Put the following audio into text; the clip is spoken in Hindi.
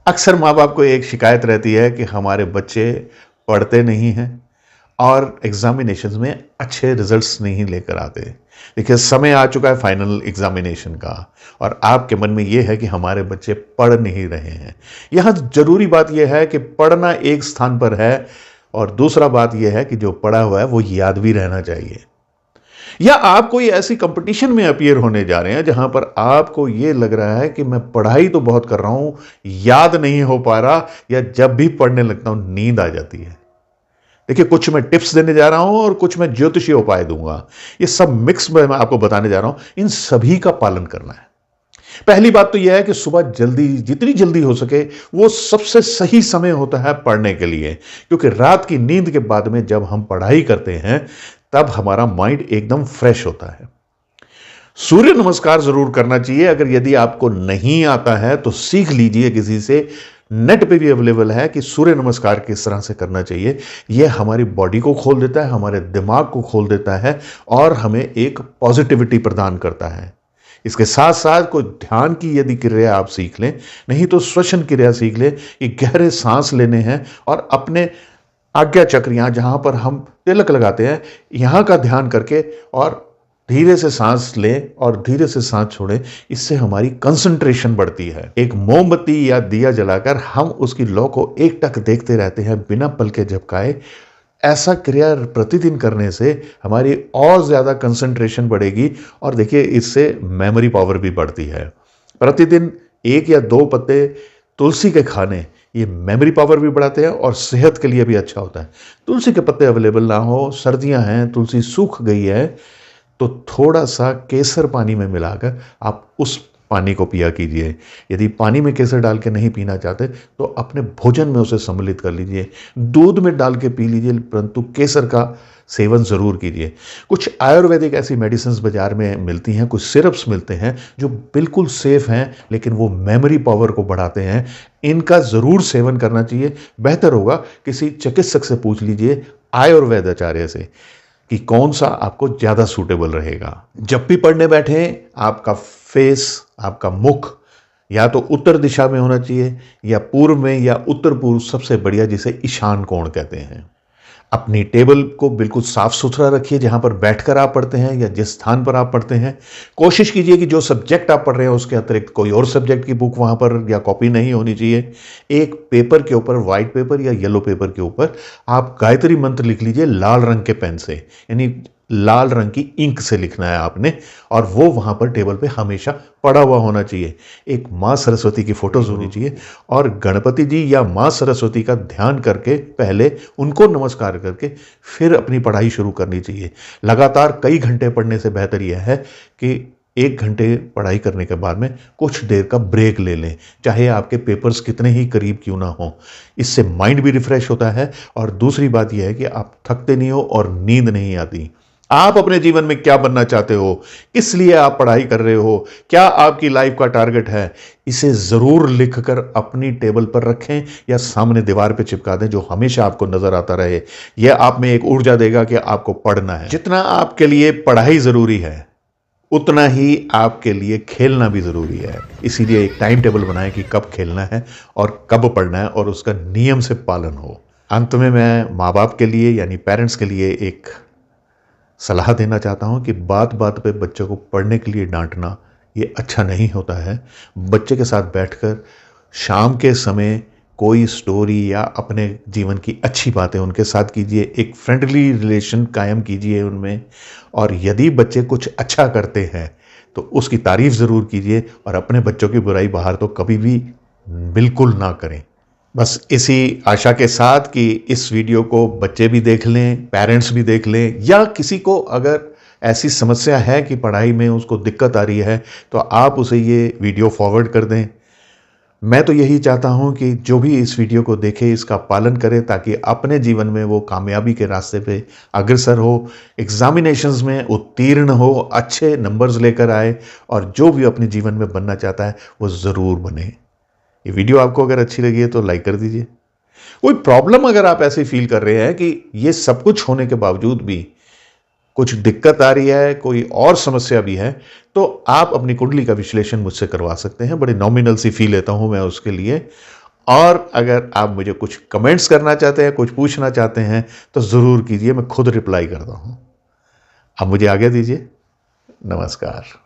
अक्सर माँ बाप को एक शिकायत रहती है कि हमारे बच्चे पढ़ते नहीं हैं और एग्जामिनेशंस में अच्छे रिजल्ट्स नहीं लेकर आते। देखिए, समय आ चुका है फाइनल एग्जामिनेशन का और आपके मन में यह है कि हमारे बच्चे पढ़ नहीं रहे हैं। यहाँ जरूरी बात यह है कि पढ़ना एक स्थान पर है और दूसरा बात यह है कि जो पढ़ा हुआ है वो याद भी रहना चाहिए। या आप कोई ऐसी कंपटीशन में अपीयर होने जा रहे हैं जहां पर आपको यह लग रहा है कि मैं पढ़ाई तो बहुत कर रहा हूं, याद नहीं हो पा रहा, या जब भी पढ़ने लगता हूं नींद आ जाती है। देखिए, कुछ मैं टिप्स देने जा रहा हूं और कुछ मैं ज्योतिषीय उपाय दूंगा। ये सब मिक्स में मैं आपको बताने जा रहा हूं। इन सभी का पालन करना है। पहली बात तो यह है कि सुबह जल्दी, जितनी जल्दी हो सके, वो सबसे सही समय होता है पढ़ने के लिए, क्योंकि रात की नींद के बाद में जब हम पढ़ाई करते हैं तब हमारा माइंड एकदम फ्रेश होता है। सूर्य नमस्कार जरूर करना चाहिए। अगर यदि आपको नहीं आता है तो सीख लीजिए किसी से। नेट पे भी अवेलेबल है कि सूर्य नमस्कार किस तरह से करना चाहिए। यह हमारी बॉडी को खोल देता है, हमारे दिमाग को खोल देता है और हमें एक पॉजिटिविटी प्रदान करता है। इसके साथ साथ कोई ध्यान की यदि क्रिया आप सीख लें, नहीं तो श्वसन क्रिया सीख लें कि गहरे सांस लेने हैं और अपने आज्ञा चक्र, यहां जहां पर हम तिलक लगाते हैं, यहां का ध्यान करके और धीरे से सांस लें और धीरे से सांस छोड़ें। इससे हमारी कंसंट्रेशन बढ़ती है। एक मोमबत्ती या दिया जलाकर हम उसकी लौ को एकटक देखते रहते हैं बिना पलके झपकाए। ऐसा क्रिया प्रतिदिन करने से हमारी और ज्यादा कंसंट्रेशन बढ़ेगी और देखिए, इससे मेमोरी पावर भी बढ़ती है। प्रतिदिन 1 या 2 पत्ते तुलसी के खाने ये मेमोरी पावर भी बढ़ाते हैं और सेहत के लिए भी अच्छा होता है। तुलसी के पत्ते अवेलेबल ना हो, सर्दियां हैं, तुलसी सूख गई है, तो थोड़ा सा केसर पानी में मिलाकर आप उस पानी को पिया कीजिए। यदि पानी में केसर डाल के नहीं पीना चाहते तो अपने भोजन में उसे सम्मिलित कर लीजिए। दूध में डाल के पी लीजिए, परंतु केसर का सेवन जरूर कीजिए। कुछ आयुर्वेदिक ऐसी मेडिसिन बाजार में मिलती हैं, कुछ सिरप्स मिलते हैं जो बिल्कुल सेफ हैं, लेकिन वो मेमोरी पावर को बढ़ाते हैं। इनका जरूर सेवन करना चाहिए। बेहतर होगा किसी चिकित्सक से पूछ लीजिए, आयुर्वेद आचार्य से, कि कौन सा आपको ज्यादा सूटेबल रहेगा। जब भी पढ़ने बैठे आपका फेस, आपका मुख या तो उत्तर दिशा में होना चाहिए या पूर्व में या उत्तर पूर्व, सबसे बढ़िया जिसे ईशान कोण कहते हैं। अपनी टेबल को बिल्कुल साफ सुथरा रखिए जहां पर बैठकर आप पढ़ते हैं या जिस स्थान पर आप पढ़ते हैं। कोशिश कीजिए कि जो सब्जेक्ट आप पढ़ रहे हैं उसके अतिरिक्त कोई और सब्जेक्ट की बुक वहां पर या कॉपी नहीं होनी चाहिए। एक पेपर के ऊपर, व्हाइट पेपर या येलो पेपर के ऊपर आप गायत्री मंत्र लिख लीजिए लाल रंग के पेन से, यानी लाल रंग की इंक से लिखना है आपने, और वो वहां पर टेबल पे हमेशा पड़ा हुआ होना चाहिए। एक माँ सरस्वती की फोटोज होनी चाहिए और गणपति जी या माँ सरस्वती का ध्यान करके पहले उनको नमस्कार करके फिर अपनी पढ़ाई शुरू करनी चाहिए। लगातार कई घंटे पढ़ने से बेहतर यह है कि 1 घंटे पढ़ाई करने के बाद में कुछ देर का ब्रेक ले लें, चाहे आपके पेपर्स कितने ही करीब क्यों ना हो। इससे माइंड भी रिफ्रेश होता है और दूसरी बात यह है कि आप थकते नहीं हो और नींद नहीं आती। आप अपने जीवन में क्या बनना चाहते हो, किस लिए आप पढ़ाई कर रहे हो, क्या आपकी लाइफ का टारगेट है, इसे जरूर लिखकर अपनी टेबल पर रखें या सामने दीवार पे चिपका दें, जो हमेशा आपको नजर आता रहे। यह आप में एक ऊर्जा देगा कि आपको पढ़ना है। जितना आपके लिए पढ़ाई जरूरी है उतना ही आपके लिए खेलना भी जरूरी है। इसीलिए एक टाइम टेबल बनाएं कि कब खेलना है और कब पढ़ना है और उसका नियम से पालन हो। अंत में मैं माँ बाप के लिए यानी पेरेंट्स के लिए एक सलाह देना चाहता हूं कि बात बात पे बच्चों को पढ़ने के लिए डांटना ये अच्छा नहीं होता है। बच्चे के साथ बैठकर शाम के समय कोई स्टोरी या अपने जीवन की अच्छी बातें उनके साथ कीजिए, एक फ्रेंडली रिलेशन कायम कीजिए उनमें। और यदि बच्चे कुछ अच्छा करते हैं तो उसकी तारीफ ज़रूर कीजिए और अपने बच्चों की बुराई बाहर तो कभी भी बिल्कुल ना करें। बस इसी आशा के साथ कि इस वीडियो को बच्चे भी देख लें, पेरेंट्स भी देख लें, या किसी को अगर ऐसी समस्या है कि पढ़ाई में उसको दिक्कत आ रही है तो आप उसे ये वीडियो फॉरवर्ड कर दें। मैं तो यही चाहता हूं कि जो भी इस वीडियो को देखे इसका पालन करे ताकि अपने जीवन में वो कामयाबी के रास्ते पे अग्रसर हो, एग्जामिनेशंस में उत्तीर्ण हो, अच्छे नंबर्स लेकर आए और जो भी अपने जीवन में बनना चाहता है वो ज़रूर बने। ये वीडियो आपको अगर अच्छी लगी है तो लाइक कर दीजिए। कोई प्रॉब्लम अगर आप ऐसे फील कर रहे हैं कि ये सब कुछ होने के बावजूद भी कुछ दिक्कत आ रही है, कोई और समस्या भी है, तो आप अपनी कुंडली का विश्लेषण मुझसे करवा सकते हैं। बड़े नॉमिनल सी फी लेता हूं मैं उसके लिए, और अगर आप मुझे कुछ कमेंट्स करना चाहते हैं, कुछ पूछना चाहते हैं, तो ज़रूर कीजिए, मैं खुद रिप्लाई करता हूँ। अब मुझे आज्ञा दीजिए। नमस्कार।